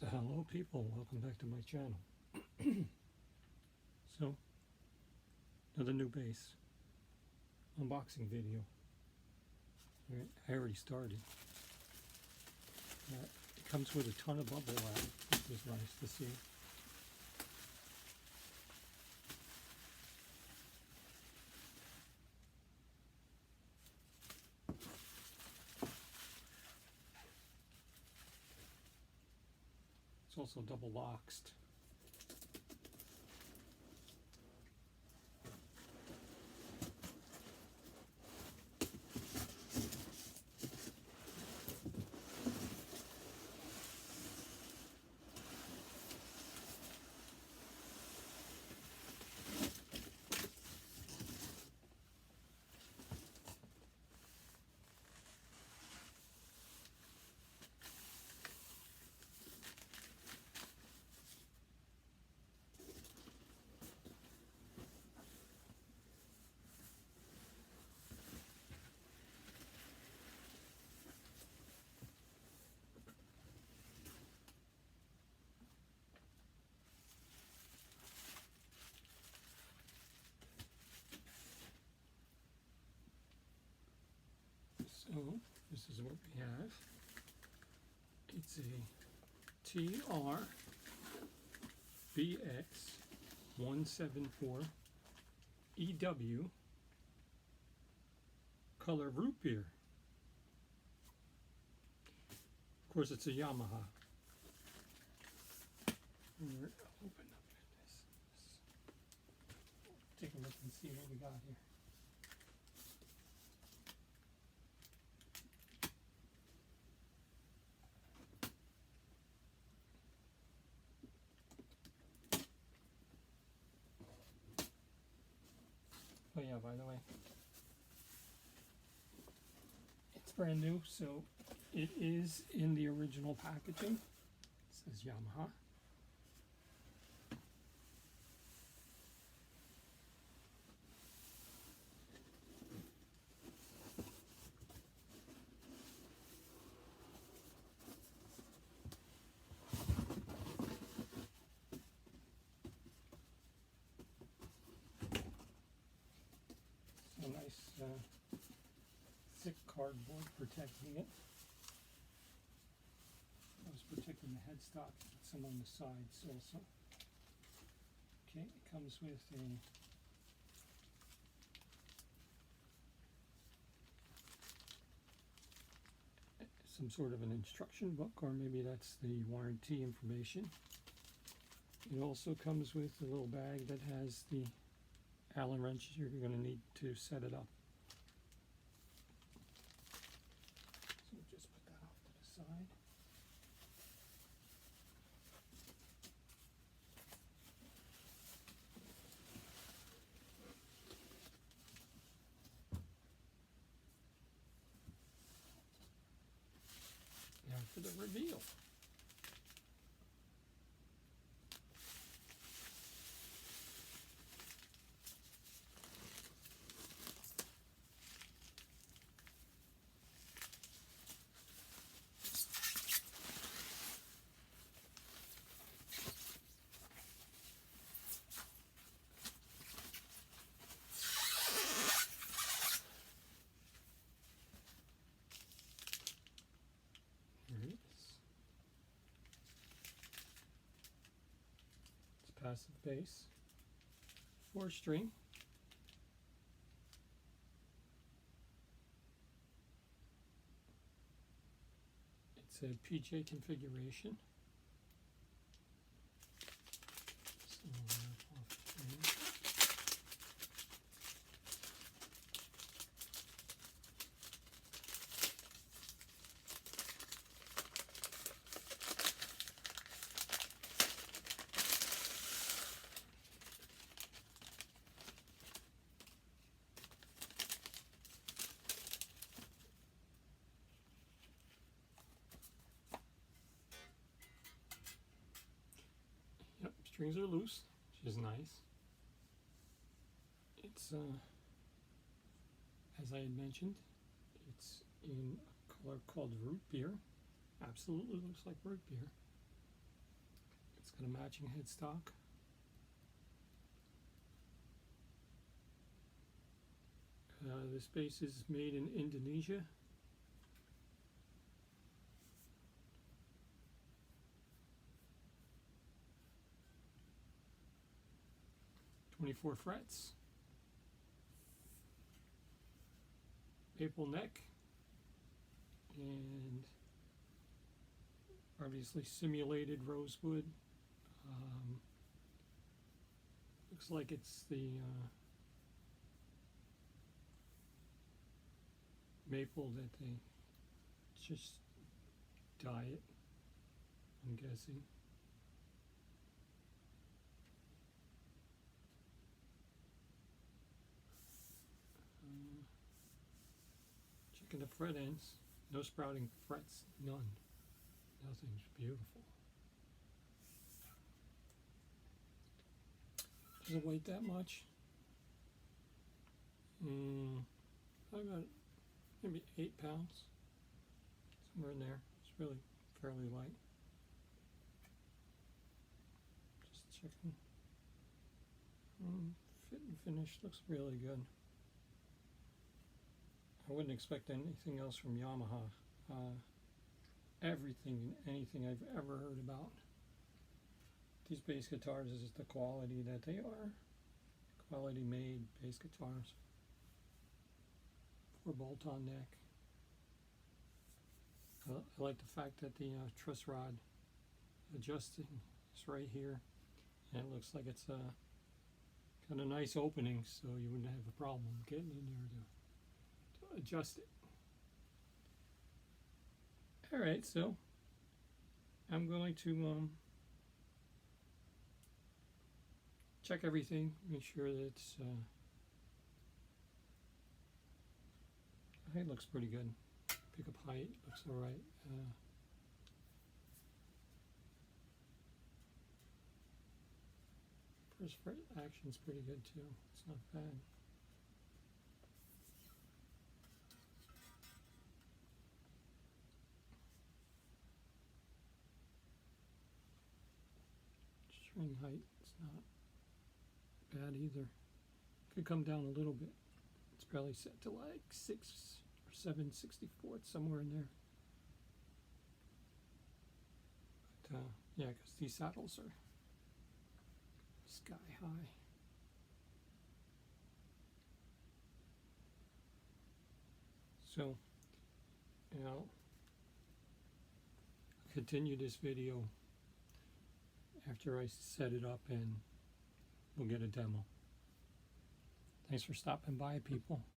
So hello people, welcome back to my channel. So, another new bass unboxing video. Alright, I already started. It comes with a ton of bubble wrap, which is nice to see. It's also double boxed. So, this is what we have. It's a TR-BX174 EW color root beer. Of course, it's a Yamaha. Open up this. Take a look and see what we got here. Oh yeah, by the way, it's brand new, so it is in the original packaging. It says Yamaha. A nice thick cardboard protecting it. I was protecting the headstock, some on the sides also. Okay, it comes with some sort of an instruction book, or maybe that's the warranty information. It also comes with a little bag that has the Allen wrenches you're going to need to set it up. So just put that off to the side. Now for the reveal. Passive bass, 4-string. It's a PJ configuration. So off the frame. Yep, strings are loose, which is nice. It's, as I had mentioned, it's in a color called root beer. Absolutely looks like root beer. Got a matching headstock. This bass is made in Indonesia. .24 frets. Maple neck. And obviously simulated rosewood. Looks like it's the maple that they just dye it, I'm guessing. Checking the fret ends. No sprouting frets, none. Nothing's beautiful. Doesn't weigh that much. I got maybe 8 pounds, somewhere in there. It's really fairly light. Just checking. Fit and finish looks really good. I wouldn't expect anything else from Yamaha. Everything and anything I've ever heard about these bass guitars is the quality that they are. Quality made bass guitars. 4 bolt-on neck. I like the fact that the truss rod adjusting is right here, and it looks like it's got a nice opening, so you wouldn't have a problem getting in there to adjust it. Alright, so I'm going to check everything, make sure that it's height looks pretty good. Pick up height looks alright. First fret action's pretty good too. It's not bad. String height is not bad either. Could come down a little bit. It's probably set to like 6 or 7/64, somewhere in there. But yeah, because these saddles are sky high. So, you know, I'll continue this video after I set it up and we'll get a demo. Thanks for stopping by, people.